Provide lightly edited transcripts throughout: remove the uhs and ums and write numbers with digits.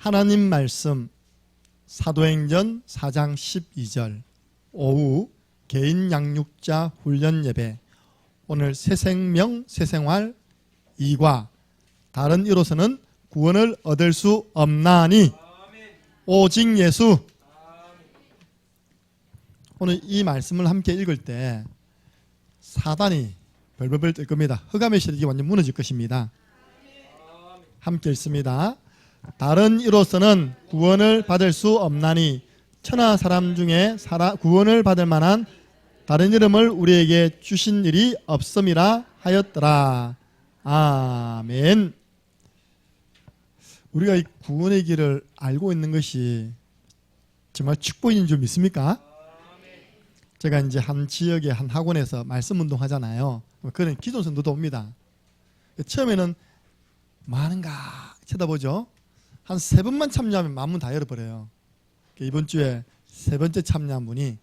하나님 말씀 사도행전 4장 12절 오후 개인 양육자 훈련 예배. 오늘 새생명 새생활 2과 다른 이로서는 구원을 얻을 수 없나니 오직 예수. 오늘 이 말씀을 함께 읽을 때 사단이 벌벌벌 떨 겁니다. 흑암의 세력이 완전 무너질 것입니다. 함께 읽습니다. 다른 이로서는 구원을 받을 수 없나니 천하 사람 중에 구원을 받을 만한 다른 이름을 우리에게 주신 일이 없음이라 하였더라. 아멘. 우리가 이 구원의 길을 알고 있는 것이 정말 축복인 줄 믿습니까? 제가 이제 한 지역의 한 학원에서 말씀 운동 하잖아요. 그런 기존 성도도 옵니다. 처음에는 뭐 하는가 쳐다보죠. 한 3번만 참여하면 마음은 다 열어버려요. 이번 주에 3번째 참여한 분이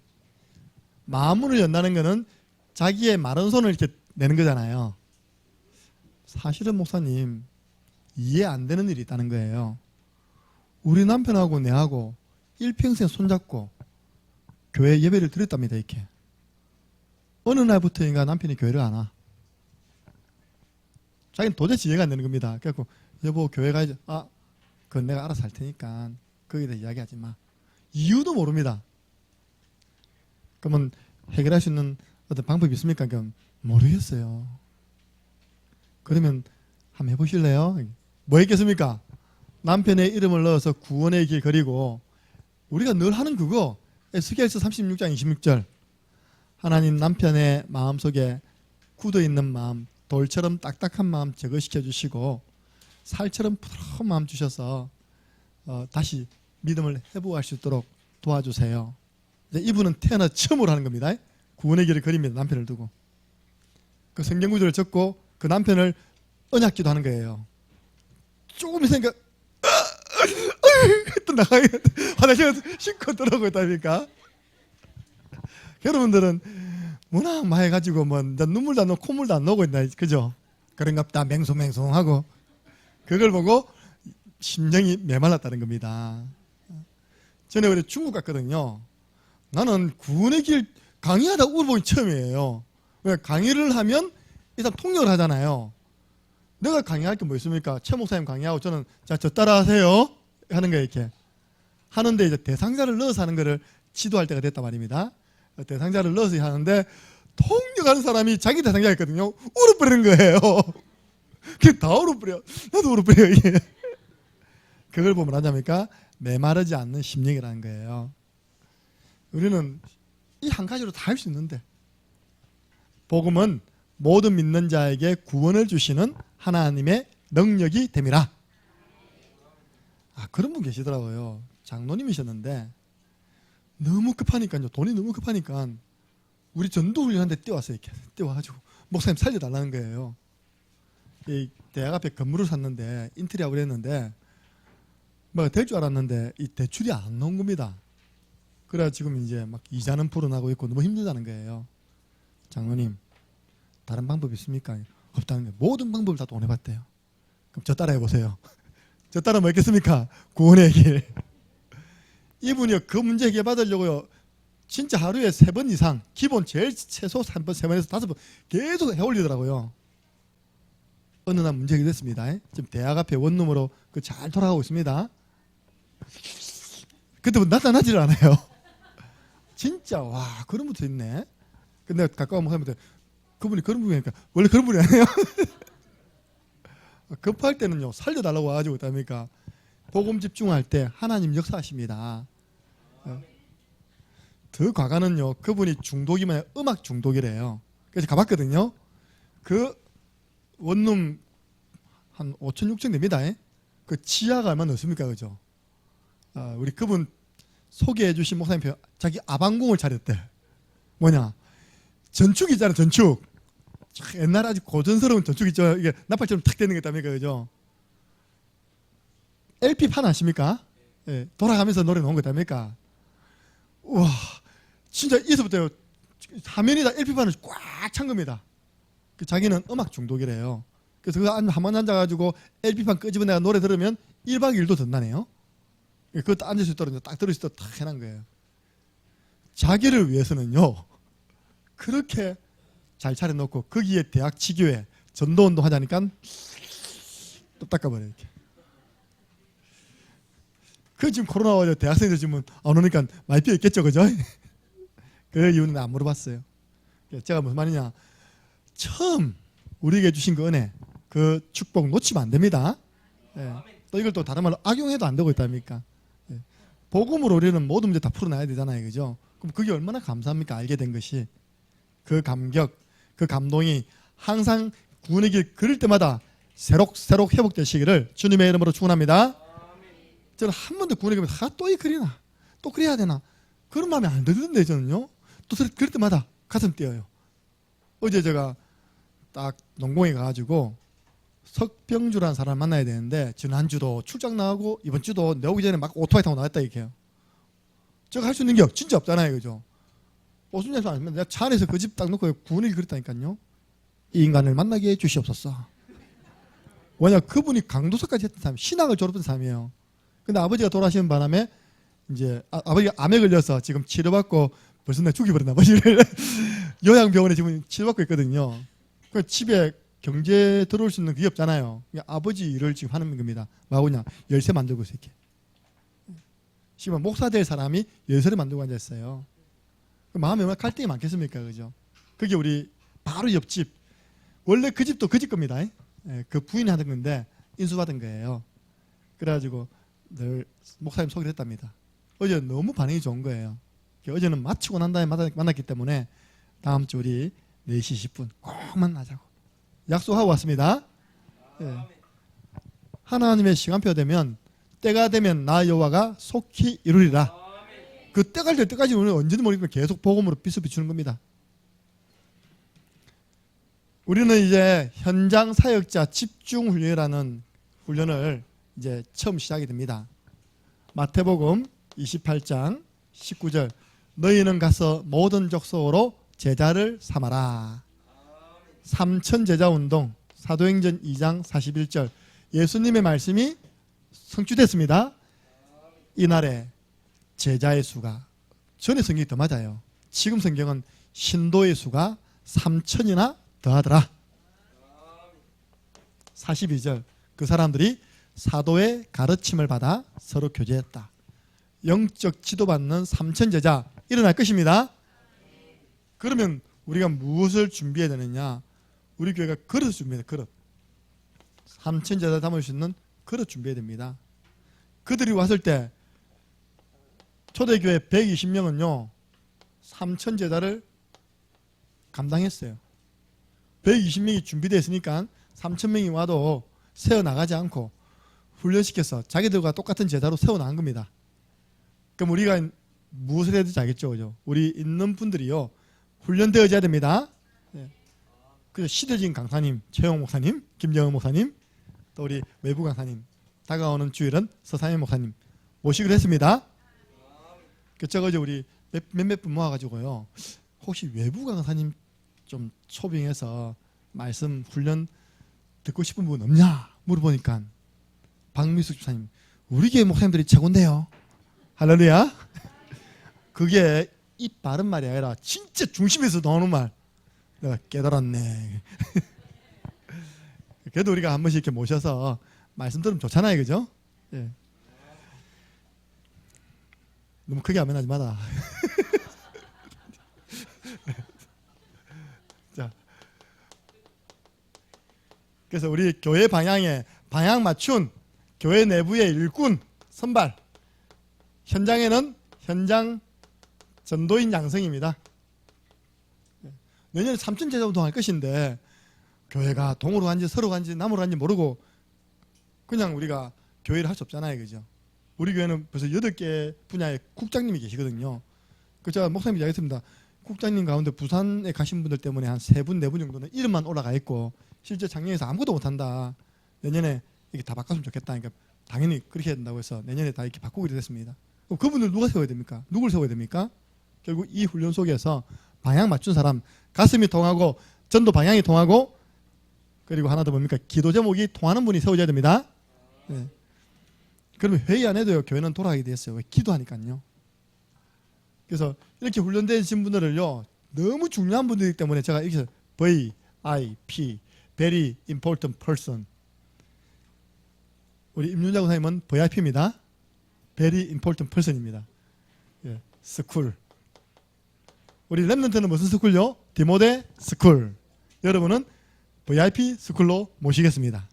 마음문을 연다는 것은 자기의 마른 손을 이렇게 내는 거잖아요. 사실은 목사님 이해 안 되는 일이 있다는 거예요. 우리 남편하고 내하고 일평생 손잡고 교회 예배를 드렸답니다. 이렇게 어느 날부터인가 남편이 교회를 안 와. 자기는 도대체 이해가 안 되는 겁니다. 그래서 여보 교회 가야지. 그건 내가 알아서 할 테니까 거기에 대해 이야기하지 마. 이유도 모릅니다. 그러면 해결할 수 있는 어떤 방법이 있습니까? 그럼 모르겠어요. 그러면 한번 해보실래요? 뭐 했겠습니까? 남편의 이름을 넣어서 구원의 길 그리고 우리가 늘 하는 그거 에스겔서 36장 26절 하나님 남편의 마음속에 굳어있는 마음 돌처럼 딱딱한 마음 제거시켜 주시고 살처럼 부드러운 마음 주셔서 다시 믿음을 회복할 수 있도록 도와주세요. 이분은 태어나 처음으로 하는 겁니다. 구원의 길을 그립니다. 남편을 두고 그 성경 구절을 적고 그 남편을 언약기도 하는 거예요. 조금 있으니까 또 나가겠다. 화장실에서 씻고 들어오고 있다니까. 여러분들은 워낙 많이 해가지고 뭐 눈물도 안 나고 콧물도 안 나오고 있나 그죠? 그런갑다 맹송맹송하고 그걸 보고 심정이 메말랐다는 겁니다. 전에 우리 중국 갔거든요. 나는 구원의 길 강의하다 울어보기 처음이에요. 왜 강의를 하면 일단 통역을 하잖아요. 내가 강의할 게 뭐 있습니까? 최 목사님 강의하고 저는 자, 저 따라하세요 하는 거예요. 이렇게 하는데 이제 대상자를 넣어서 하는 거를 지도할 때가 됐단 말입니다. 대상자를 넣어서 하는데 통역하는 사람이 자기 대상자였거든요. 울어버리는 거예요. 그게 다 울어버려. 나도 울어버려. 이게. 그걸 보면 하자니까 메마르지 않는 심령이라는 거예요. 우리는 이 한 가지로 다 할 수 있는데 복음은 모든 믿는 자에게 구원을 주시는 하나님의 능력이 됨이라. 그런 분 계시더라고요. 장로님이셨는데 너무 급하니까요. 돈이 너무 급하니까 우리 전도훈련한테 뛰어왔어요. 이렇게 뛰어와가지고 목사님 살려달라는 거예요. 이 대학 앞에 건물을 샀는데 인테리어를 했는데 뭐가 될 줄 알았는데 이 대출이 안 나온 겁니다. 그래 지금 이제 막 이자는 불어나고 있고 너무 힘들다는 거예요. 장로님 다른 방법이 있습니까? 없다는 거예요. 모든 방법을 다 동원해봤대요. 그럼 저 따라 해보세요. 저 따라 뭐 했겠습니까? 구원의 길. 이분이요 그 문제 해결받으려고요 진짜 하루에 3번 이상 기본 제일 최소 3번, 3번에서 5번 계속 해올리더라고요. 어느 날 문제 해결됐습니다. 지금 대학 앞에 원룸으로 그 잘 돌아가고 있습니다. 그때 나타나질 않아요. 진짜 와 그런 분도 있네. 근데 가까운 목사님한테 그분이 그런 분이니까 원래 그런 분이 아니에요. 급할 때는요 살려달라고 와가지고 있답니까. 복음 집중할 때 하나님 역사하십니다. 더 과가는요 그분이 중독이면 음악 중독이래요. 그래서 가봤거든요. 그 원룸 한 5천 6천 됩니다. 그 지하가 얼마나 넓습니까 그죠? 우리 그분 소개해 주신 목사님 자기 아방궁을 차렸대. 뭐냐 전축 있잖아요. 전축 옛날 아주 고전스러운 전축 있죠. 이게 나팔처럼 탁 되는 게 있답니까 그죠? LP판 아십니까? 예, 돌아가면서 노래 나온 거 있답니까? 우와 진짜 이서부터 화면이 다 LP판을 꽉 찬 겁니다. 자기는 음악 중독이래요. 그래서 그 한번 앉아가지고 LP판 끄집어내가 노래 들으면 1박 2일도 듣나네요. 그것도 앉을 수 있도록 딱 들을 수 있도록 딱 해놓은 거예요. 자기를 위해서는요, 그렇게 잘 차려놓고 거기에 대학 치교회 전도운동 하자니까 또 닦아버려요. 이렇게. 그 지금 코로나 와서 대학생들 지금 안 오니까 많이 비어있겠죠, 그죠? 그 이유는 안 물어봤어요. 제가 무슨 말이냐, 처음 우리에게 주신 그 은혜, 그 축복 놓치면 안 됩니다. 예. 또 이걸 또 다른 말로 악용해도 안 되고 있답니까? 예. 복음으로 우리는 모든 문제 다 풀어놔야 되잖아요, 그죠? 그럼 그게 얼마나 감사합니까? 알게 된 것이. 그 감격, 그 감동이 항상 구원의 길 걸을 때마다 새록새록 회복되시기를 주님의 이름으로 축원합니다. 저는 한 번도 구원의 길을 또 이 글이나 또 그래야 되나 그런 마음이 안 들던데 저는요. 또 그럴 때마다 가슴 뛰어요. 어제 제가 딱 농공에 가가지고 석병주라는 사람을 만나야 되는데 지난주도 출장 나가고 이번 주도 내 오기 전에 막 오토바이 타고 나갔다 이렇게요. 제가 할 수 있는 게 진짜 없잖아요, 그죠? 오순절에서 아니면 내가 차 안에서 그 집 딱 놓고 구원의 길 그랬다니까요. 이 인간을 만나게 해 주시옵소서. 왜냐, 그분이 강도서까지 했던 사람, 신학을 졸업한 사람이에요. 근데 아버지가 돌아가시는 바람에 이제 아버지가 암에 걸려서 지금 치료받고 벌써 내가 죽여버렸나 아버지를 요양병원에 지금 치료받고 있거든요. 그 집에 경제 들어올 수 있는 그게 없잖아요. 아버지 일을 지금 하는 겁니다. 뭐하고냐, 열쇠 만들고 있어 이렇게. 지금 목사 될 사람이 열쇠를 만들고 앉아있어요. 마음에 얼마나 갈등이 많겠습니까, 그죠? 그게 우리 바로 옆집, 원래 그 집도 그 집 겁니다. 예, 그 부인이 하던 건데 인수받은 거예요. 그래가지고 늘 목사님 소개를 했답니다. 어제 너무 반응이 좋은 거예요. 어제는 마치고 난 다음에 만났기 때문에 다음 주 우리 4시 10분 꼭 만나자고 약속하고 왔습니다. 예. 하나님의 시간표가 되면 때가 되면 나 여호와가 속히 이루리라. 그 때가 될 때까지 우리는 언제든 모르니까 계속 복음으로 빛을 비추는 겁니다. 우리는 이제 현장 사역자 집중 훈련이라는 훈련을 이제 처음 시작이 됩니다. 마태복음 28장 19절 너희는 가서 모든 족속으로 제자를 삼아라. 삼천제자운동 사도행전 2장 41절 예수님의 말씀이 성취됐습니다. 이날에 제자의 수가 전에 성경이 더 맞아요. 지금 성경은 신도의 수가 3천이나 더하더라. 42절 그 사람들이 사도의 가르침을 받아 서로 교제했다. 영적 지도받는 3천 제자 일어날 것입니다. 그러면 우리가 무엇을 준비해야 되느냐? 우리 교회가 그릇을 준비해야 돼요. 그릇. 3천 제자 담을 수 있는 그릇 준비해야 됩니다. 그들이 왔을 때 초대교회 120명은요 3천 제자를 감당했어요. 120명이 준비되어 있으니까 3,000명이 와도 세워나가지 않고 훈련시켜서 자기들과 똑같은 제자로 세워나간 겁니다. 그럼 우리가 무엇을 해야 될지 알겠죠? 그죠? 우리 있는 분들이요 훈련되어져야 됩니다. 네. 그래서 시대적인 강사님 최영 목사님, 김정은 목사님, 또 우리 외부 강사님, 다가오는 주일은 서상현 목사님 모시기로 했습니다. 제가 이제 우리 몇몇 분 모아가지고요 혹시 외부 강사님 좀 초빙해서 말씀 훈련 듣고 싶은 분 없냐 물어보니까 박미숙 집사님 우리 교회 목사님들이 최고인데요. 할렐루야. 그게 입 바른 말이 아니라 진짜 중심에서 나오는 말. 내가 깨달았네. 그래도 우리가 한 번씩 이렇게 모셔서 말씀 들으면 좋잖아요, 그죠? 예. 너무 크게 하면 하지 마라. 자, 그래서 우리 교회 방향에 방향 맞춘 교회 내부의 일꾼 선발. 현장에는 현장 전도인 양성입니다. 내년에 3천 제자 운동할 것인데 교회가 동으로 간지 서로 간지 남으로 간지 모르고 그냥 우리가 교회를 할 수 없잖아요, 그죠? 우리 교회는 벌써 8개 분야의 국장님이 계시거든요. 그 제가 목사님 이야기했습니다. 국장님 가운데 부산에 가신 분들 때문에 한 3분, 4분 정도는 이름만 올라가 있고 실제 작년에서 아무것도 못한다. 내년에 이렇게 다 바꿨으면 좋겠다. 그러니까 당연히 그렇게 해야 된다고 해서 내년에 다 이렇게 바꾸기로 됐습니다. 그럼 그분들 누가 세워야 됩니까? 누굴 세워야 됩니까? 결국 이 훈련 속에서 방향 맞춘 사람, 가슴이 통하고 전도 방향이 통하고 그리고 하나 더 뭡니까? 기도 제목이 통하는 분이 세워져야 됩니다. 네. 그러면 회의 안 해도요 교회는 돌아가게 됐어요. 왜? 기도하니까요. 그래서 이렇게 훈련되신 분들을요 너무 중요한 분들이기 때문에 제가 이렇게 VIP Very Important Person, 우리 임윤자 선생님은 VIP입니다. Very Important Person입니다. 예, 스쿨. 우리 렘넌트는 무슨 스쿨요? 디모데 스쿨. 여러분은 VIP 스쿨로 모시겠습니다.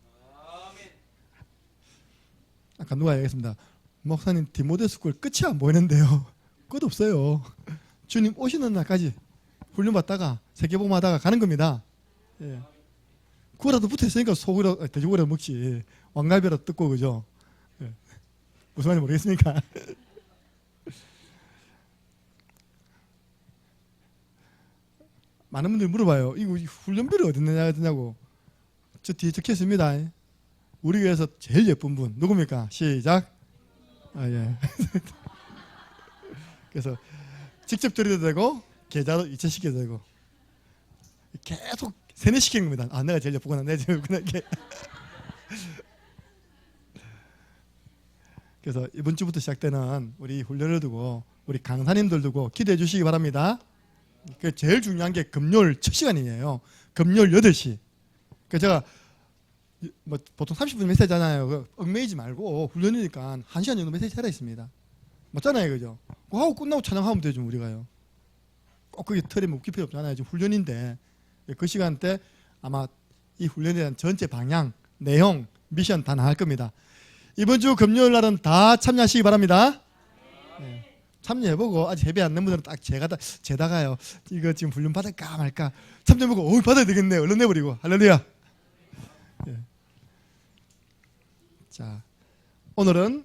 아까 누가 얘기했습니다. 목사님 디모데 스쿨 끝이 안 보이는데요. 끝 없어요. 주님 오시는 날까지 훈련받다가 세계복음하다가 가는 겁니다. 예. 그거라도 붙어있으니까 소고기라도 돼지고기라도 먹지. 왕갈비라도 뜯고 그죠. 예. 무슨 말인지 모르겠으니까. 많은 분들이 물어봐요. 이거 훈련비를 어디 내냐고. 저 뒤에 적혀있습니다. 우리 교회에서 제일 예쁜 분 누굽니까? 시작. 예. 그래서 직접 드려도 되고 계좌로 이체시켜도 되고 계속 세뇌시키는 겁니다. 아, 내가 제일 예쁘구나, 내가 제일 예쁘구나. 그래서 이번 주부터 시작되는 우리 훈련을 두고 우리 강사님들 두고 기대해 주시기 바랍니다. 그 제일 중요한 게 금요일 첫 시간이에요. 금요일 8시. 그 제가 뭐 보통 30분 메시지잖아요. 그 얽매이지 말고 훈련이니까 1시간 정도 메시지 해라 있습니다. 맞잖아요, 그죠? 그거 하고 끝나고 찬양하면 되죠, 우리가요. 꼭 그게 틀에 묶일 필요 없잖아요. 지금 훈련인데 그 시간대 아마 이 훈련에 대한 전체 방향, 내용, 미션 다 나갈 겁니다. 이번 주 금요일 날은 다 참여하시기 바랍니다. 네. 참여해보고 아직 예배 안 된 분들은 딱 제다가요. 이거 지금 훈련 받을까 말까 참여해보고 받아야 되겠네. 얼른 내버리고 할렐루야. 네. 자, 오늘은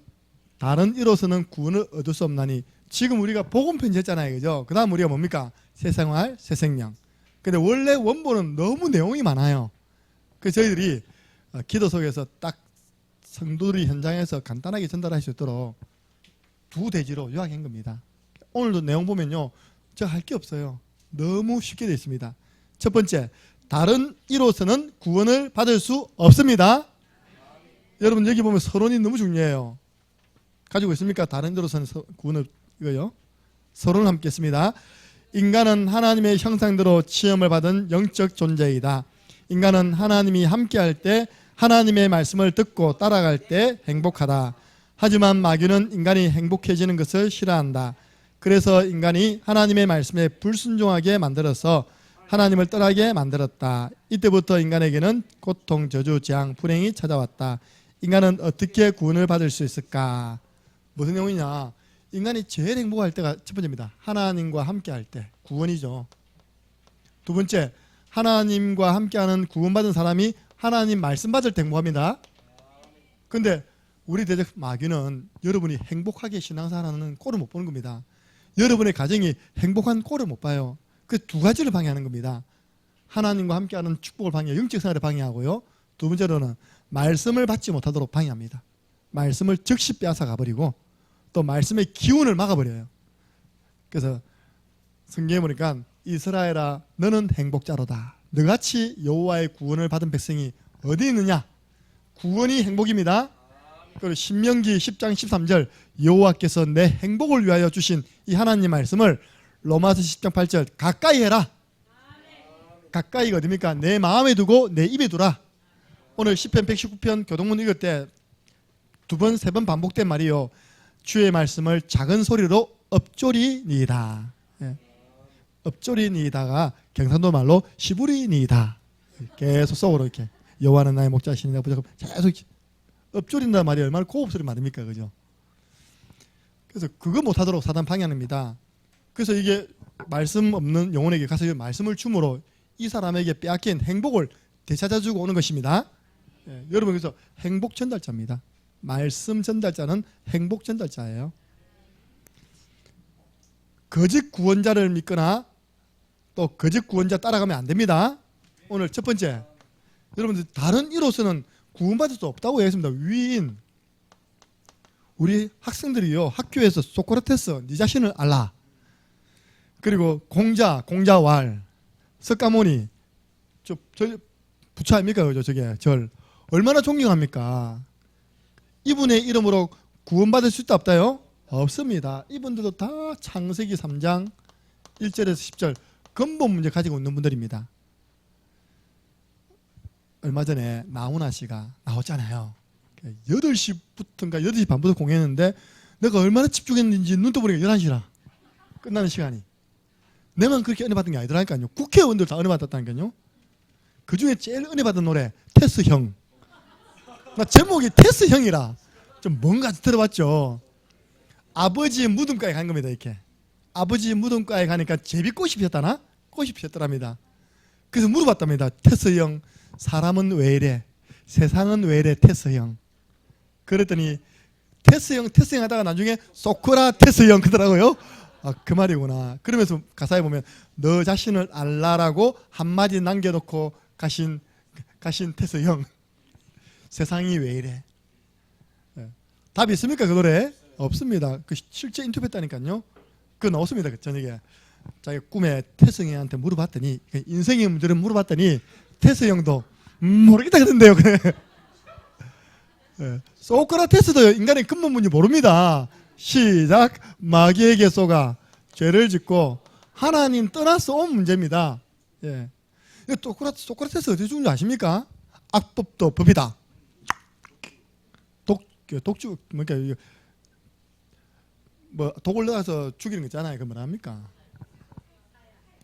다른 이로서는 구원을 얻을 수 없나니. 지금 우리가 복음 편지했잖아요, 그죠? 그 다음 우리가 뭡니까? 새 생활, 새 생명. 근데 원래 원본은 너무 내용이 많아요. 그래서 저희들이 기도 속에서 딱 성도들이 현장에서 간단하게 전달할 수 있도록 두 대지로 요약한 겁니다. 오늘도 내용 보면요, 제가 할 게 없어요. 너무 쉽게 되어 있습니다. 첫 번째, 다른 이로서는 구원을 받을 수 없습니다. 여러분 여기 보면 서론이 너무 중요해요. 가지고 있습니까? 다른 이로서는 구원을, 이거요. 서론을 함께 했습니다. 인간은 하나님의 형상대로 지음을 받은 영적 존재이다. 인간은 하나님이 함께할 때, 하나님의 말씀을 듣고 따라갈 때 행복하다. 하지만 마귀는 인간이 행복해지는 것을 싫어한다. 그래서 인간이 하나님의 말씀에 불순종하게 만들어서 하나님을 떠나게 만들었다. 이때부터 인간에게는 고통, 저주, 재앙, 불행이 찾아왔다. 인간은 어떻게 구원을 받을 수 있을까? 무슨 내용이냐? 인간이 제일 행복할 때가 첫 번째입니다. 하나님과 함께할 때, 구원이죠. 두 번째, 하나님과 함께하는 구원받은 사람이 하나님 말씀 받을 때 행복합니다. 근데 우리 대적 마귀는 여러분이 행복하게 신앙생활하는 꼴을 못 보는 겁니다. 여러분의 가정이 행복한 꼴을 못 봐요. 그 두 가지를 방해하는 겁니다. 하나님과 함께하는 축복을 방해, 영적 생활을 방해하고요. 두 번째로는 말씀을 받지 못하도록 방해합니다. 말씀을 즉시 빼앗아 가버리고 또 말씀의 기운을 막아버려요. 그래서 성경에 보니까 이스라엘아 너는 행복자로다. 너같이 여호와의 구원을 받은 백성이 어디 있느냐? 구원이 행복입니다. 그리고 신명기 10장 13절 여호와께서 내 행복을 위하여 주신 이 하나님 말씀을 로마서 10장 8절 가까이 해라. 가까이가 어딥니까? 내 마음에 두고 내 입에 두라. 오늘 시편 119편 교동문 읽을 때 두 번, 세 번 반복된 말이요. 주의 말씀을 작은 소리로 엎조리니이다. 예. 엎조리니이다가 경상도 말로 시부리니이다. 계속 속으로 이렇게 여호와는 나의 목자시니라 계속 엎조린다는 말이 얼마나 고급스러운 말입니까, 그죠? 그래서 그거 못하도록 사단 방해합니다. 그래서 이게 말씀 없는 영혼에게 가서 말씀을 줌으로 이 사람에게 빼앗긴 행복을 되찾아주고 오는 것입니다. 예, 여러분 그래서 행복 전달자입니다. 말씀 전달자는 행복 전달자예요. 거짓 구원자를 믿거나 또 거짓 구원자 따라가면 안 됩니다. 오늘 첫 번째, 여러분들 다른 이로서는 구원받을 수 없다고 얘기했습니다. 위인, 우리 학생들이요 학교에서 소크라테스 네 자신을 알라. 그리고 공자왈, 석가모니, 저 부처 아닙니까, 그죠? 저게 절 얼마나 존경합니까? 이분의 이름으로 구원받을 수 있다 없다요? 없습니다. 이분들도 다 창세기 3장 1절에서 10절 근본 문제 가지고 있는 분들입니다. 얼마 전에 나훈아 씨가 나왔잖아요. 8시부터인가 8시 반부터 공연했는데 내가 얼마나 집중했는지 눈 떠보니까 11시라 끝나는 시간이. 내만 그렇게 은혜 받은 게 아니더라니까요. 국회의원들 다 은혜 받았다니까요. 그 중에 제일 은혜 받은 노래 테스형. 나 제목이 테스형이라 좀 뭔가 들어봤죠. 아버지의 무덤가에 간 겁니다. 이렇게 아버지의 무덤가에 가니까 제비꽃이 피었다나? 꽃이 피었더랍니다. 그래서 물어봤답니다. 테스형, 사람은 왜 이래? 세상은 왜 이래? 테스형. 그랬더니 테스형 하다가 나중에 소크라테스형 그러더라고요. 아, 그 말이구나. 그러면서 가사에 보면 너 자신을 알라라고 한마디 남겨놓고 가신 테스형. 세상이 왜 이래? 답이 있습니까 그 노래? 없습니다. 그 실제 인터뷰했다니까요. 그거 나왔습니다. 그 저녁에 자기 꿈에 태승이한테 물어봤더니 인생의 문제를 물어봤더니 태승형도 모르겠다 그러던데요. 소크라테스도 인간의 근본문제 모릅니다. 시작. 마귀에게 속아 죄를 짓고 하나님 떠나서 온 문제입니다. 예. 소크라테스 어디 죽은 줄 아십니까? 악법도 법이다. 독주 그러니까 뭐 독을 넣어서 죽이는 거 있잖아요. 그 뭐랍니까?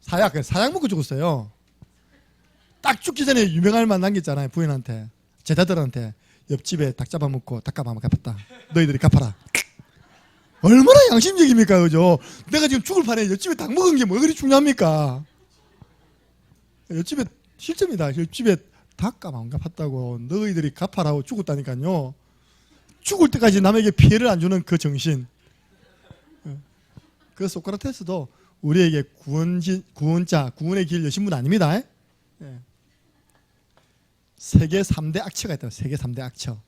사약 먹고 죽었어요. 딱 죽기 전에 유명할 만 남겼잖아요. 부인한테 제자들한테 옆집에 닭 잡아먹고 닭 갚았다. 너희들이 갚아라. 얼마나 양심적입니까, 그죠? 내가 지금 죽을 판에 옆집에 닭 먹은 게 뭐 그리 중요합니까? 옆집에 실제입니다. 옆집에 닭 안 갚았다고 너희들이 갚아라고 죽었다니까요. 죽을 때까지 남에게 피해를 안 주는 그 정신. 그 소크라테스도 우리에게 구원의 길 여신 분 아닙니다. 세계 3대 악처가 있다고. 세계 3대 악처.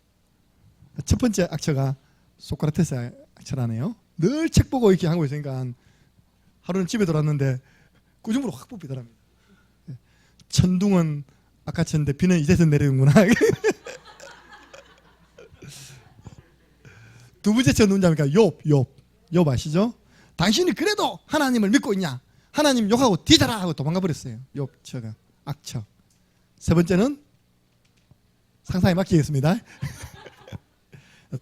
첫 번째 악처가 소크라테스 악처라네요. 늘 책 보고 이렇게 하고 있으니까 하루는 집에 들어왔는데 꾸중으로 확 뽑히더랍니다. 천둥은 아까 쳤는데 비는 이제서 내리는구나. 두 번째 쳐 누군지합니까? 욥 아시죠? 당신이 그래도 하나님을 믿고 있냐? 하나님 욕하고 뒤져라 하고 도망가 버렸어요. 욥처가 악처. 세 번째는 상상에 맡기겠습니다.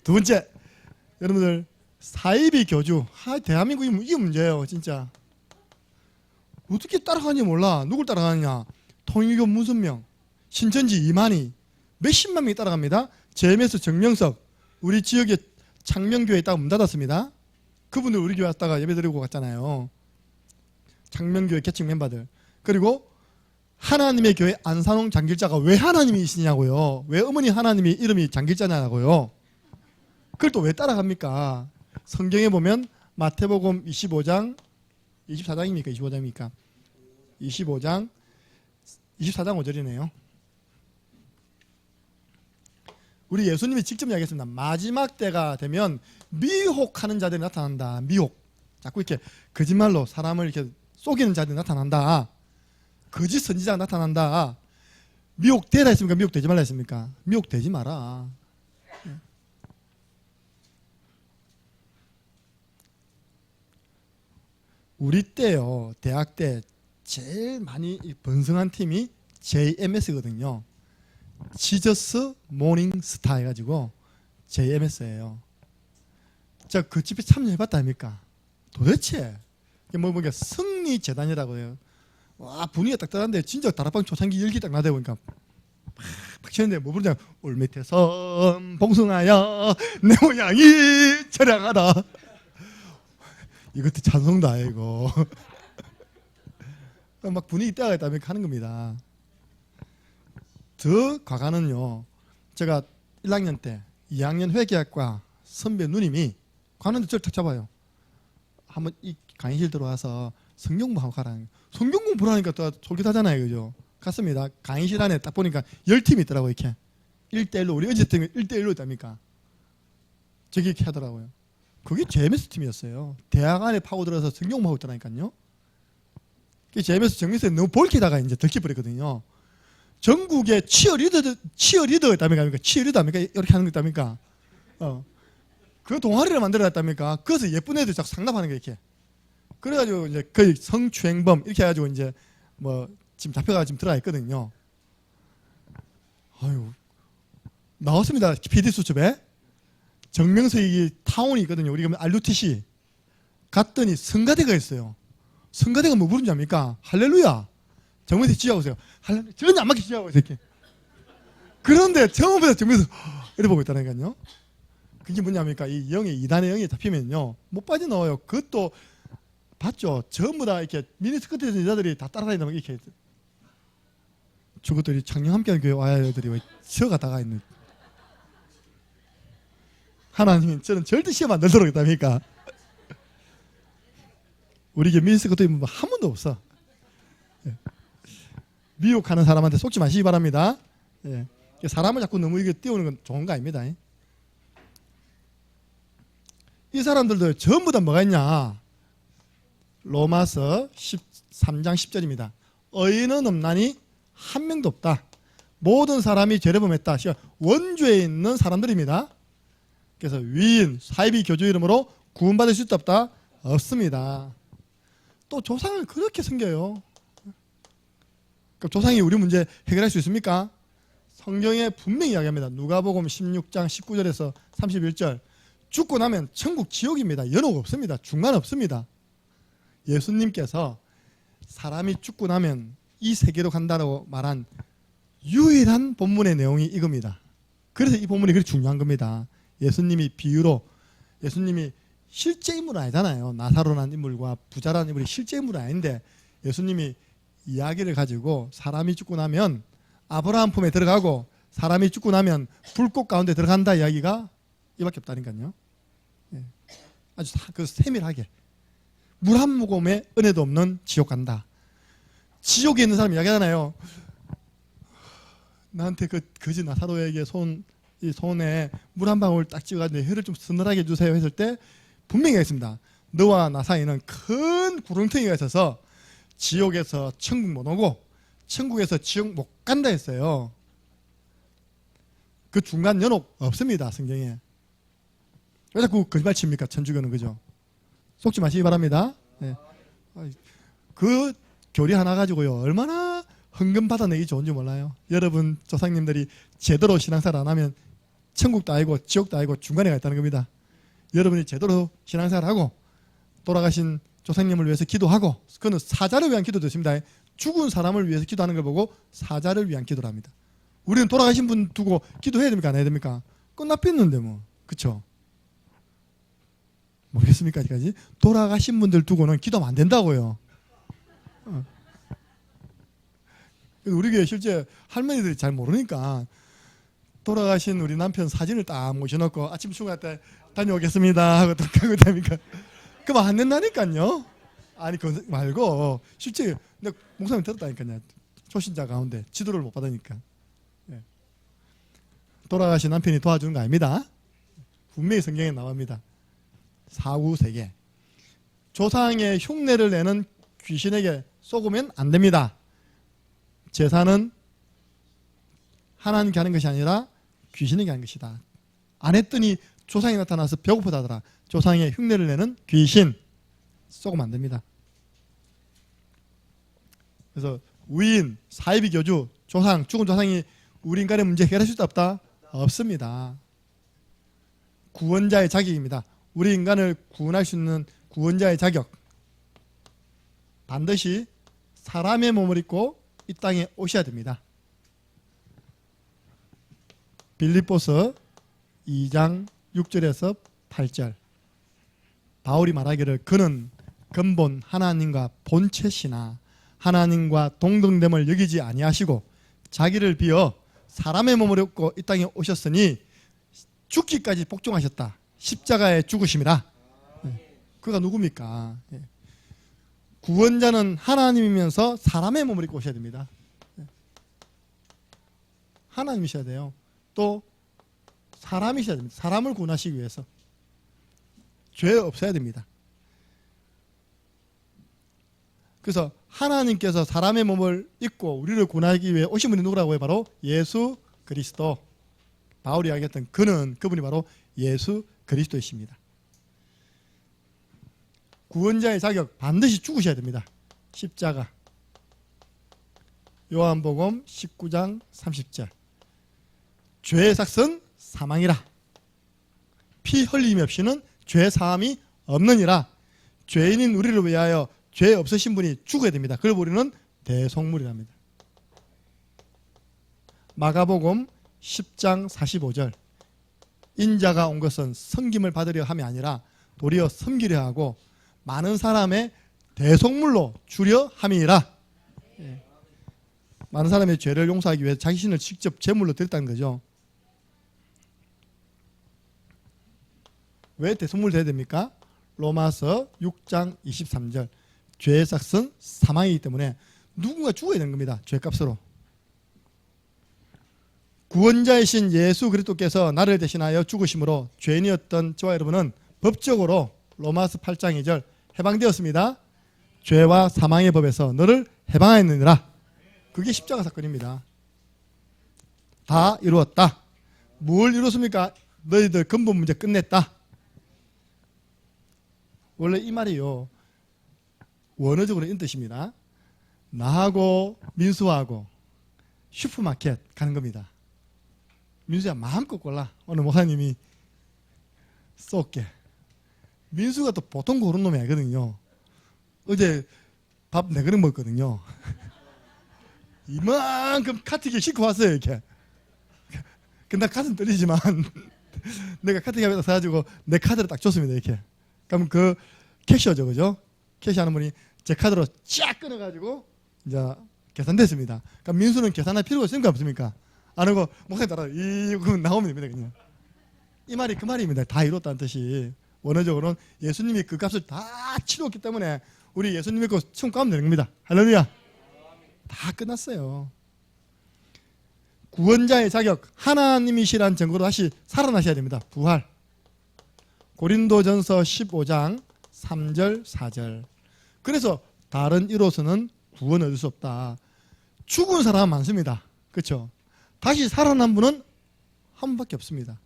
두 번째, 여러분들 사이비 교주. 대한민국 이게 문제예요. 진짜 어떻게 따라가는지 몰라. 누굴 따라가느냐? 통일교 문선명, 신천지 이만희, 몇십만 명이 따라갑니다. JMS 정명석, 우리 지역에 창명교회 있다가 문 닫았습니다. 그분들 우리 교회 왔다가 예배 드리고 갔잖아요. 창명교회 개척 멤버들. 그리고 하나님의 교회 안산홍 장길자가 왜 하나님이시냐고요. 왜 어머니 하나님이 이름이 장길자냐고요. 그걸 또 왜 따라갑니까? 성경에 보면 마태복음 25장 24장입니까? 25장입니까? 24장 5절이네요. 우리 예수님이 직접 이야기했습니다. 마지막 때가 되면 미혹하는 자들이 나타난다. 미혹. 자꾸 이렇게 거짓말로 사람을 이렇게 속이는 자들이 나타난다. 거짓 선지자가 나타난다. 미혹되라 했습니까? 미혹되지 말라 했습니까? 미혹되지 마라. 우리 때요, 대학 때 제일 많이 번성한 팀이 JMS거든요. 지저스 모닝 스타 해가지고 JMS예요. 제가 그 집에 참여해봤다 아닙니까? 도대체 뭐 보니까 승리 재단이라고 해요. 와, 분위기가 딱딱한데 진짜 다락방 초창기 열기 딱 나대 보니까 팍 치는데 뭐 부르냐? 올밑에서 봉숭아야 내 모양이 처량하다. 이것도 찬송다 이거. 막 분위기 따라가 있다면 하는 겁니다. 더 과가는요. 제가 1학년 때 2학년 회계학과 선배 누님이 가는데 저를 탁 잡아요. 한번 이 강의실 들어와서 성경 공부하고 가라는. 성경 공부를 하니까 또 솔깃하잖아요. 그죠? 갔습니다. 강의실 안에 딱 보니까 10팀이 있더라고요. 이렇게 1대1로 우리 어제 팀이 1대1로 있답니까? 저기 이렇게 하더라고요. 그게 JMS 팀이었어요. 대학 안에 파고들어서 성경 공부하고 있더라니까요. JMS 정리서에 너무 볼키다가 이제 들켜버렸거든요. 전국에 치어리더 있답니까? 치어리더 합니까? 이렇게 하는 거 있답니까? 그 동아리를 만들어놨답니까? 그래서 예쁜 애들 자꾸 상담하는 거 이렇게. 그래가지고 이제 거의 성추행범 이렇게 해가지고 이제 뭐 지금 잡혀가 지금 들어가 있거든요. 아유, 나왔습니다. PD 수첩에 정명서 이 타운이 있거든요. 우리가 RUTC 갔더니 성가대가 있어요. 성가대가 뭐 부른지 압니까? 할렐루야. 정명서 지하고 오세요. 할렐루야. 전혀 안 맞게 지하고 오세요. 이렇게. 그런데 처음부터 정명서 이렇게 보고 있다니까요. 그게 뭐냐니까 이 영이 이단의 영이 잡히면요 못 빠져나와요. 그것도 봤죠. 전부 다 이렇게 미니스커트 입은 여자들이 다 따라다니는 이렇게 저것들이 작년 함께하는 교회 와야 애들이 왜 쉬어가다가 있는. 하나님은 저는 절대 시험 안 들도록 했답니까? 우리 교회 미니스커트 입은 한 번도 없어. 미혹하는 사람한테 속지 마시기 바랍니다. 사람을 자꾸 너무 이게 띄우는 건 좋은 거 아닙니다. 이 사람들도 전부 다 뭐가 있냐? 로마서 13장 10절입니다. 의인은 없나니 한 명도 없다. 모든 사람이 죄를 범했다. 원죄에 있는 사람들입니다. 그래서 위인, 사이비 교주 이름으로 구원받을 수 있다 없다? 없습니다. 또 조상을 그렇게 섬겨요. 그럼 조상이 우리 문제 해결할 수 있습니까? 성경에 분명히 이야기합니다. 누가복음 16장 19절에서 31절. 죽고 나면 천국 지옥입니다. 연옥 없습니다. 중간 없습니다. 예수님께서 사람이 죽고 나면 이 세계로 간다고 말한 유일한 본문의 내용이 이겁니다. 그래서 이 본문이 그렇게 중요한 겁니다. 예수님이 비유로, 예수님이 실제 인물은 아니잖아요. 나사로라는 인물과 부자라는 인물이 실제 인물은 아닌데 예수님이 이야기를 가지고 사람이 죽고 나면 아브라함 품에 들어가고 사람이 죽고 나면 불꽃 가운데 들어간다 이야기가 이밖에 없다니까요. 아주 그 세밀하게 물 한 모금의 은혜도 없는 지옥 간다. 지옥에 있는 사람 이야기하잖아요. 나한테 그 거지 나사로에게 손에 물 한 방울 딱 찍어가지고 혀를 좀 서늘하게 해주세요 했을 때 분명히 했습니다. 너와 나 사이는 큰 구렁텅이가 있어서 지옥에서 천국 못 오고 천국에서 지옥 못 간다 했어요. 그 중간 연옥 없습니다. 성경에. 왜 자꾸 거짓말 칩니까? 천주교는. 그죠? 속지 마시기 바랍니다. 네. 그 교리 하나 가지고요 얼마나 헌금 받아내기 좋은지 몰라요. 여러분 조상님들이 제대로 신앙생활 안 하면 천국도 아니고 지옥도 아니고 중간에 가 있다는 겁니다. 여러분이 제대로 신앙생활하고 돌아가신 조상님을 위해서 기도하고, 그거는 사자를 위한 기도도 있습니다. 죽은 사람을 위해서 기도하는 걸 보고 사자를 위한 기도를 합니다. 우리는 돌아가신 분 두고 기도해야 됩니까? 안 해야 됩니까? 끝났겠는데 뭐. 그쵸? 모르겠습니까? 아직까지? 돌아가신 분들 두고는 기도하면 안 된다고요. 우리 교회 실제 할머니들이 잘 모르니까 돌아가신 우리 남편 사진을 딱 모셔놓고 아침 출근할 때 다녀오겠습니다 하고 딱 하고 다니까 그만 안 된다니까요. 아니 그 말고 실제 내가 목사님 들었다니까요. 초신자 가운데 지도를 못 받으니까. 돌아가신 남편이 도와주는 거 아닙니다. 분명히 성경에 나옵니다. 사후세계. 조상의 흉내를 내는 귀신에게 쏘으면 안 됩니다. 제사는 하나님께 하는 것이 아니라 귀신에게 하는 것이다. 안 했더니 조상이 나타나서 배고프다더라. 조상의 흉내를 내는 귀신 쏘면 안 됩니다. 그래서 위인, 사이비 교주, 조상, 죽은 조상이 우리 인간의 문제 해결할 수 있다 없다? 없습니다. 구원자의 자격입니다. 우리 인간을 구원할 수 있는 구원자의 자격. 반드시 사람의 몸을 입고 이 땅에 오셔야 됩니다. 빌립보서 2장 6절에서 8절. 바울이 말하기를 그는 근본 하나님과 본체시나 하나님과 동등됨을 여기지 아니하시고 자기를 비어 사람의 몸을 입고 이 땅에 오셨으니 죽기까지 복종하셨다. 십자가에 죽으심이라. 그가 누굽니까? 구원자는 하나님이면서 사람의 몸을 입고 오셔야 됩니다. 하나님이셔야 돼요. 또 사람이셔야 됩니다. 사람을 구원하시기 위해서. 죄 없어야 됩니다. 그래서 하나님께서 사람의 몸을 입고 우리를 구원하기 위해 오신 분이 누구라고 해요? 바로 예수 그리스도. 바울이 이야기했던 그분이 바로 예수 그리스도이십니다. 구원자의 자격 반드시 죽으셔야 됩니다. 십자가. 요한복음 19장 30절. 죄의 삭은 사망이라. 피 흘림이 없이는 죄 사함이 없느니라. 죄인인 우리를 위하여 죄 없으신 분이 죽어야 됩니다. 그걸 우리는 대속물이랍니다. 마가복음 10장 45절. 인자가 온 것은 섬김을 받으려 함이 아니라 도리어 섬기려 하고 많은 사람의 대속물로 주려 함이니라. 많은 사람의 죄를 용서하기 위해 자신을 직접 제물로 드렸다는 거죠. 왜 대속물 돼야 됩니까? 로마서 6장 23절. 죄의 삭은 사망이기 때문에 누군가 죽어야 되는 겁니다. 죄값으로. 구원자이신 예수 그리스도께서 나를 대신하여 죽으심으로 죄인이었던 저와 여러분은 법적으로 로마서 8장 2절 해방되었습니다. 죄와 사망의 법에서 너를 해방하였느니라. 그게 십자가 사건입니다. 다 이루었다. 뭘 이뤘습니까? 너희들 근본 문제 끝냈다. 원래 이 말이요, 원어적으로 이런 뜻입니다. 나하고 민수하고 슈퍼마켓 가는 겁니다. 민수야 마음껏 골라. 오늘 목사님이 쏠게. 민수가 또 보통 고른 놈이 아니거든요. 어제 밥 4그릇 먹었거든요. 이만큼 카트기 싣고 왔어요, 이렇게. 근데 가슴 떨리지만 내가 카트기에다 사가지고 내 카드를 딱 줬습니다, 이렇게. 그럼 그 캐셔죠, 그죠? 캐시하는 분이 제 카드로 쫙 끊어가지고 이제 계산됐습니다. 그러니까 민수는 계산할 필요가 있습니까, 없습니까? 안 하고 목사님 따라 이거 나오면 됩니다, 그냥. 이 말이 그 말입니다. 다 이뤘다는 뜻이. 원어적으로는 예수님이 그 값을 다 치렀기 때문에 우리 예수님 믿고 천국하면 되는 겁니다. 할렐루야. 다 끝났어요. 구원자의 자격, 하나님이시란 증거로 다시 살아나셔야 됩니다. 부활. 고린도전서 15장 3절 4절. 그래서 다른 이로서는 구원을 얻을 수 없다. 죽은 사람은 많습니다. 그렇죠? 다시 살아난 분은 한 분밖에 없습니다.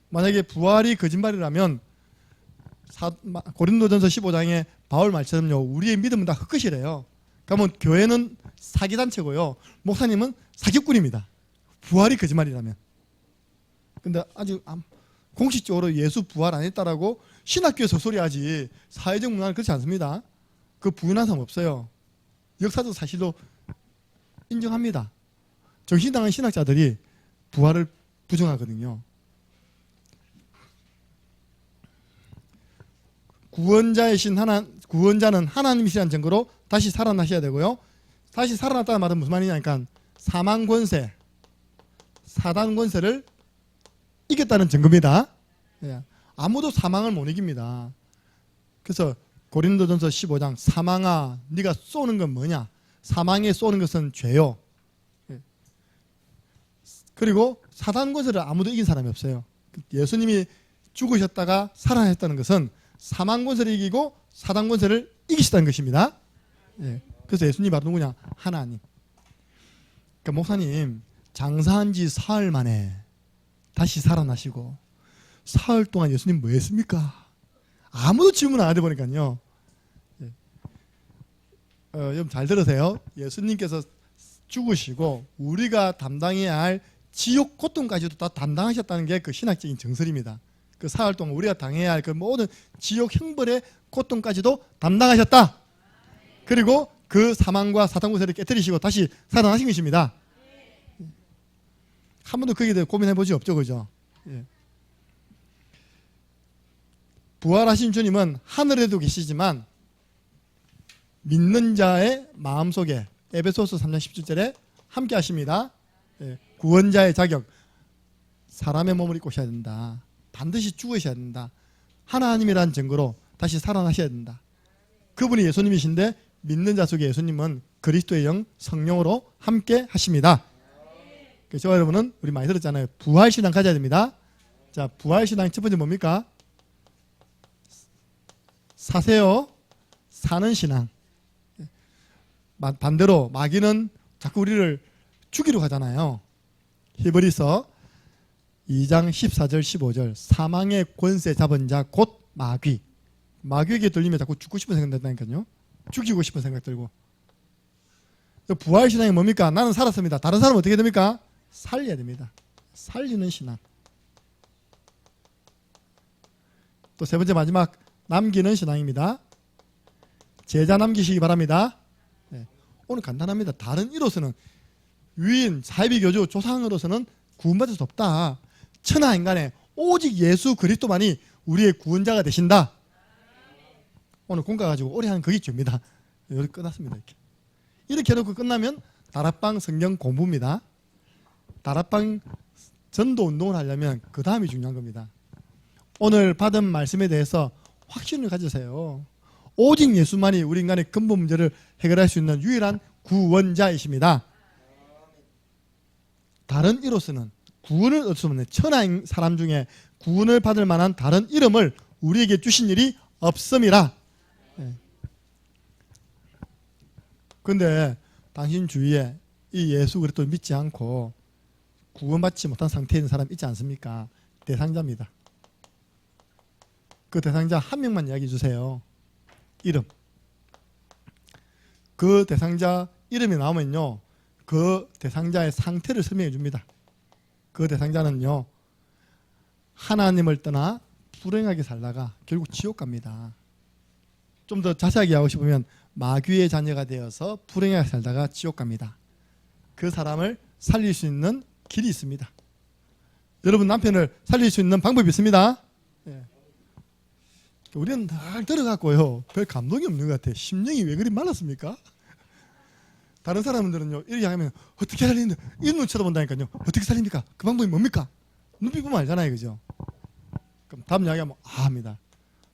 만약에 부활이 거짓말이라면 고린도전서 15장에 바울 말처럼요, 우리의 믿음은 다 헛것이래요. 그러면 교회는 사기단체고요, 목사님은 사기꾼입니다. 부활이 거짓말이라면. 근데 아직 공식적으로 예수 부활 안 했다라고 신학교에서 소리하지 사회적 문화는 그렇지 않습니다. 그 부인한 사람 없어요. 역사적 사실도 인정합니다. 정신당한 신학자들이 부활을 부정하거든요. 구원자는 하나님이시라는 증거로 다시 살아나셔야 되고요. 다시 살아났다는 말은 무슨 말이냐니까 사망 권세, 사단 권세를 이겼다는 증거입니다. 아무도 사망을 못 이깁니다. 그래서 고린도전서 15장 사망아 네가 쏘는 건 뭐냐? 사망에 쏘는 것은 죄요. 그리고 사단 권세를 아무도 이긴 사람이 없어요. 예수님이 죽으셨다가 살아났다는 것은 사망 권세를 이기고 사단 권세를 이기시다는 것입니다. 그래서 예수님이 바로 누구냐? 하나님. 그러니까 목사님 장사한 지 사흘 만에 다시 살아나시고 사흘 동안 예수님 뭐 했습니까? 아무도 질문 안 하다 보니까요. 여러분 잘 들으세요. 예수님께서 죽으시고 우리가 담당해야 할 지옥 고통까지도 다 담당하셨다는 게 그 신학적인 정설입니다. 그 사흘 동안 우리가 당해야 할 그 모든 지옥 형벌의 고통까지도 담당하셨다. 그리고 그 사망과 사단 권세를 깨뜨리시고 다시 살아나신 것입니다. 한 번도 거기에 대해 고민해 보지 없죠, 그죠? 부활하신 주님은 하늘에도 계시지만 믿는 자의 마음속에 에베소서 3장 17절에 함께 하십니다. 구원자의 자격, 사람의 몸을 입고 오셔야 된다. 반드시 죽으셔야 된다. 하나님이라는 증거로 다시 살아나셔야 된다. 그분이 예수님이신데 믿는 자 속에 예수님은 그리스도의 영 성령으로 함께 하십니다. 그래서 여러분은 우리 많이 들었잖아요. 부활신앙 가져야 됩니다. 자, 부활신앙 첫 번째 뭡니까? 사세요. 사는 신앙. 반대로 마귀는 자꾸 우리를 죽이러 가잖아요. 히브리서 2장 14절 15절 사망의 권세 잡은 자 곧 마귀. 마귀에게 들리면 자꾸 죽고 싶은 생각 든다니까요. 죽이고 싶은 생각 들고. 부활신앙이 뭡니까? 나는 살았습니다. 다른 사람은 어떻게 됩니까? 살려야 됩니다. 살리는 신앙. 또 세 번째 마지막 남기는 신앙입니다. 제자 남기시기 바랍니다. 네. 오늘 간단합니다. 다른 이로서는 유인, 사이비교주, 조상으로서는 구원받을 수 없다. 천하 인간에 오직 예수 그리스도만이 우리의 구원자가 되신다. 오늘 공과 가지고 오래 하는 그게 죄입니다. 여기 끝났습니다. 이렇게 해놓고 끝나면 다락방 성경 공부입니다. 다락방 전도 운동을 하려면 그 다음이 중요한 겁니다. 오늘 받은 말씀에 대해서 확신을 가지세요. 오직 예수만이 우리 인간의 근본 문제를 해결할 수 있는 유일한 구원자이십니다. 다른 이로서는 구원을 얻을 수 없는 천하의 사람 중에 구원을 받을 만한 다른 이름을 우리에게 주신 일이 없음이라. 그런데 당신 주위에 이 예수 그리스도를 믿지 않고 구원받지 못한 상태에 있는 사람 있지 않습니까? 대상자입니다. 그 대상자 한 명만 이야기해 주세요. 이름. 그 대상자 이름이 나오면요, 그 대상자의 상태를 설명해 줍니다. 그 대상자는요, 하나님을 떠나 불행하게 살다가 결국 지옥 갑니다. 좀 더 자세하게 하고 싶으면 마귀의 자녀가 되어서 불행하게 살다가 지옥 갑니다. 그 사람을 살릴 수 있는 길이 있습니다. 여러분 남편을 살릴 수 있는 방법이 있습니다. 예. 우리는 날 들어갔고요, 별 감동이 없는 것 같아요. 심령이 왜 그리 말랐습니까? 다른 사람들은요, 이렇게 하면 어떻게 살리는데 이 눈 쳐다본다니까요. 어떻게 살립니까? 그 방법이 뭡니까? 눈빛 보면 알잖아요, 그죠? 그럼 다음 이야기하면 합니다.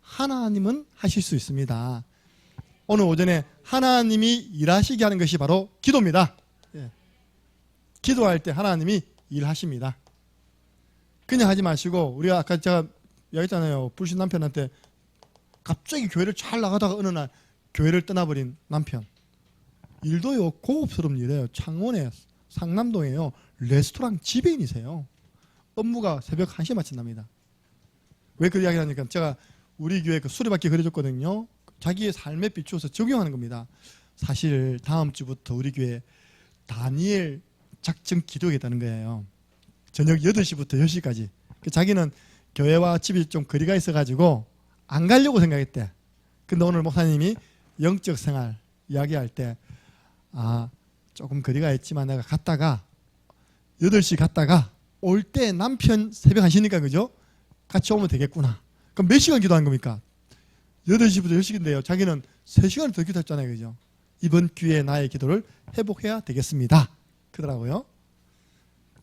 하나님은 하실 수 있습니다. 오늘 오전에 하나님이 일하시게 하는 것이 바로 기도입니다. 예. 기도할 때 하나님이 일하십니다. 그냥 하지 마시고, 우리가 아까 제가 이야기했잖아요. 불신 남편한테 갑자기 교회를 잘 나가다가 어느 날 교회를 떠나버린 남편. 일도요, 고급스러운 일이에요. 창원에 상남동에요, 레스토랑 지배인이세요. 업무가 새벽 1시에 마친답니다. 왜 그 이야기를 하니까, 제가 우리 교회 그 수레바퀴 그려줬거든요. 자기의 삶에 비추어서 적용하는 겁니다. 사실 다음 주부터 우리 교회 다니엘 작정 기도가 있다는 거예요. 저녁 8시부터 10시까지. 자기는 교회와 집이 좀 거리가 있어가지고 안 가려고 생각했대. 근데 오늘 목사님이 영적 생활 이야기할 때, 조금 거리가 있지만 내가 갔다가 8시 갔다가 올 때 남편 새벽 1시니까 그죠? 같이 오면 되겠구나. 그럼 몇 시간 기도한 겁니까? 8시부터 10시인데요. 자기는 3시간을 더 기도했잖아요, 그죠? 이번 기회에 나의 기도를 회복해야 되겠습니다. 그러더라고요.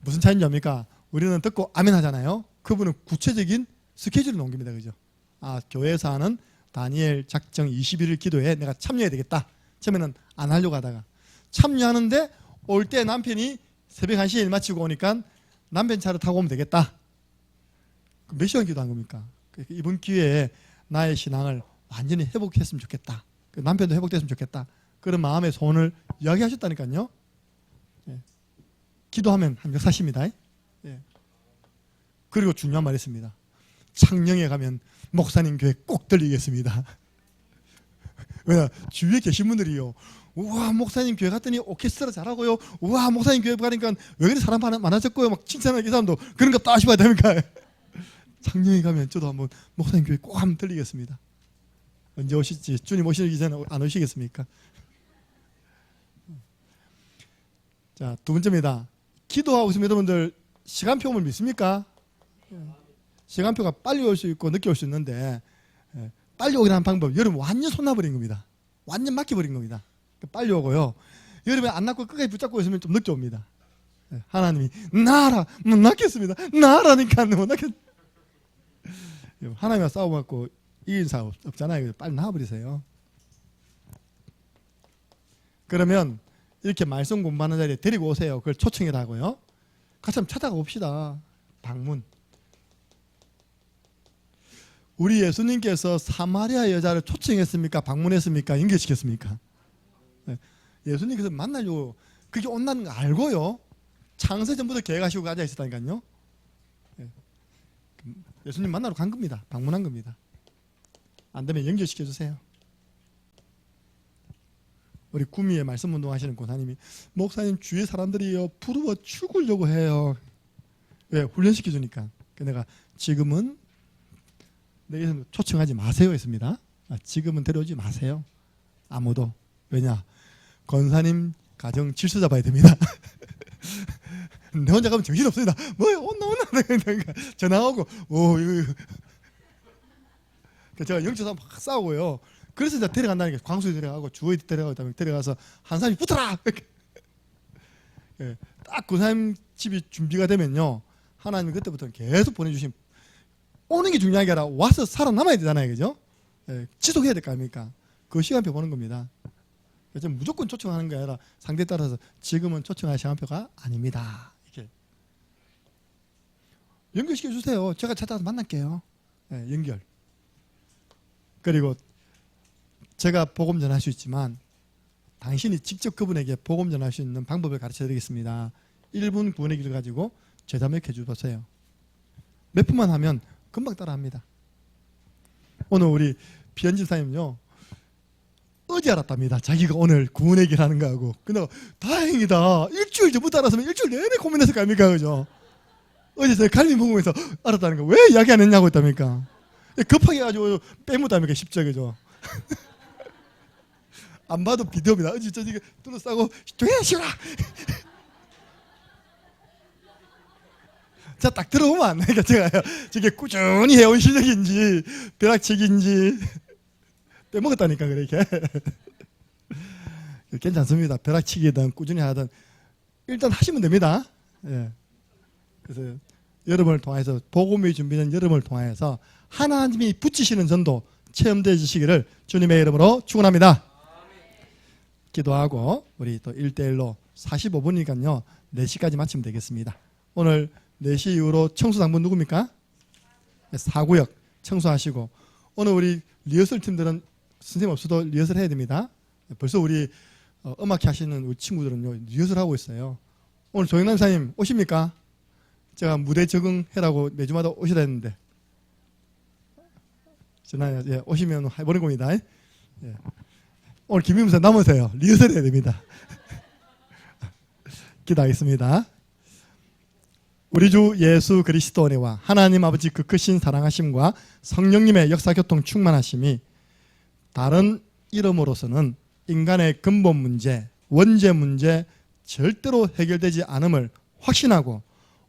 무슨 차이인지 압니까? 우리는 듣고 아멘 하잖아요. 그분은 구체적인 스케줄을 놓은 겁니다, 그죠? 교회에서 하는 다니엘 작정 21일 기도에 내가 참여해야 되겠다. 처음에는 안 하려고 하다가 참여하는데 올 때 남편이 새벽 1시에 일 마치고 오니까 남편 차를 타고 오면 되겠다. 몇 시간 기도한 겁니까? 이번 기회에 나의 신앙을 완전히 회복했으면 좋겠다. 남편도 회복됐으면 좋겠다. 그런 마음의 소원을 이야기하셨다니까요. 예. 기도하면 한 역사십니다. 예. 그리고 중요한 말이 있습니다. 창녕에 가면 목사님 교회 꼭 들리겠습니다. 왜 주위에 계신 분들이요, 우와 목사님 교회 갔더니 오케스트라 잘하고요, 우와 목사님 교회 가니까 왜 그리 사람 많아졌고요, 막 칭찬하는 이 사람도 그런 거 다 하셔야 됩니까? 창녕에 가면 저도 한번 목사님 교회 꼭 한번 들리겠습니다. 언제 오실지, 주님 오시기 전에 안 오시겠습니까? 자, 두 번째입니다. 기도하고 있으면 여러분들 시간표를 믿습니까? 시간표가 빨리 올 수 있고 늦게 올 수 있는데, 빨리 오긴 하는 방법, 여러분 완전 손놔버린 겁니다. 완전 맡겨버린 겁니다. 빨리 오고요, 여러분 안 낳고 끝까지 붙잡고 있으면 좀 늦게 옵니다. 하나님이 나라 못 낳겠습니다, 나라니까 못 낳겠. 하나님과 싸워갖고 이긴 사람 없잖아요. 빨리 나와버리세요. 그러면 이렇게 말씀 공부하는 자리에 데리고 오세요. 그걸 초청이라고요. 같이 한번 찾아가 봅시다. 방문. 우리 예수님께서 사마리아 여자를 초청했습니까? 방문했습니까? 연결시켰습니까? 예수님께서 만나려고 그게 온다는 거 알고요, 창세 전부터 계획하시고 앉아 있었다니까요. 예수님 만나러 간 겁니다. 방문한 겁니다. 안 되면 연결시켜 주세요. 우리 구미에 말씀 운동하시는 권사님이 목사님 주위 사람들이요 부르워 죽으려고 해요. 왜? 훈련시켜 주니까. 내가 지금은 내게 초청하지 마세요 했습니다. 지금은 데려오지 마세요. 아무도. 왜냐? 권사님 가정 질서 잡아야 됩니다. 내 혼자 가면 정신없습니다. 뭐야 온나 전화 오고 이거 제가 영적으로 막 싸우고요. 그래서 이제 데려간다는 게 광수에 데려가고 주호에 데려가서 한 사람이 붙어라. 딱 권사님 집이 준비가 되면요. 하나님이 그때부터는 계속 보내주신 오는 게 중요한 게 아니라 와서 살아남아야 되잖아요. 그죠? 지속해야 될 거 아닙니까? 그 시간표 보는 겁니다. 그래서 무조건 초청하는 게 아니라 상대에 따라서 지금은 초청할 시간표가 아닙니다. 이렇게 연결시켜 주세요. 제가 찾아서 만날게요. 연결. 그리고 제가 복음 전할 수 있지만 당신이 직접 그분에게 복음 전할 수 있는 방법을 가르쳐 드리겠습니다. 1분 구원의 길을 가지고 제자맥 해주세요. 몇 분만 하면 금방 따라합니다. 오늘 우리 비현 집사님요 어제 알았답니다. 자기가 오늘 구원의 길 하는 거하고. 근데 다행이다. 일주일 전부터 알았으면 일주일 내내 고민했을 거 아닙니까? 그죠? 어제 제가 갈비 먹으면서 알았다는 거 왜 이야기 안 했냐고 했답니까? 급하게 가지고 빼묻답니까? 쉽죠, 그죠? 안 봐도 비디오입니다. 어제 저기 둘러싸고 조용히 하시라. 자, 딱 들어오면 안 나니까 제가 저게 꾸준히 해온 실력인지 벼락치기인지 빼먹었다니까 그렇게. 괜찮습니다. 벼락치기든 꾸준히 하든 일단 하시면 됩니다. 예. 그래서 여러분을 통해서 복음이 준비된 여러분을 통해서 하나님이 붙이시는 전도 체험되시기를 주님의 이름으로 축원합니다. 기도하고 우리 또 1대1로 45분이니까요 4시까지 마치면 되겠습니다. 오늘 4시 이후로 청소 당분 누굽니까? 4구역 청소하시고 오늘 우리 리허설 팀들은 선생님 없어도 리허설 해야 됩니다. 벌써 우리 음악회 하시는 우리 친구들은요 리허설 하고 있어요. 오늘 조영남 사님 오십니까? 제가 무대 적응해라고 매주마다 오셔야 되는데 전화 오시면 해보는 겁니다. 예. 오늘 김민무사 남으세요. 리허설 해야 됩니다. 기도하겠습니다. 우리 주 예수 그리스도 은혜와 하나님 아버지 그 크신 사랑하심과 성령님의 역사교통 충만하심이 다른 이름으로서는 인간의 근본 문제, 원죄 문제 절대로 해결되지 않음을 확신하고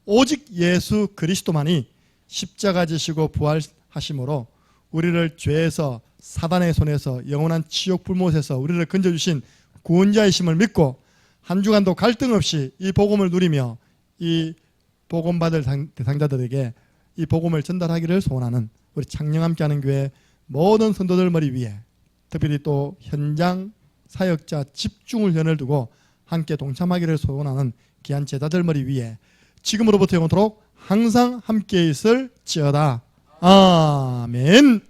오직 예수 그리스도만이 십자가 지시고 부활하심으로 우리를 죄에서 사단의 손에서 영원한 지옥 불못에서 우리를 건져주신 구원자이심을 믿고 한 주간도 갈등 없이 이 복음을 누리며 이 복음 받을 대상자들에게 이 복음을 전달하기를 소원하는 우리 창녕함께하는 교회 모든 성도들 머리 위에 특별히 또 현장 사역자 집중 훈련을 두고 함께 동참하기를 소원하는 귀한 제자들 머리 위에 지금으로부터 영원토록 항상 함께 있을지어다. 아멘.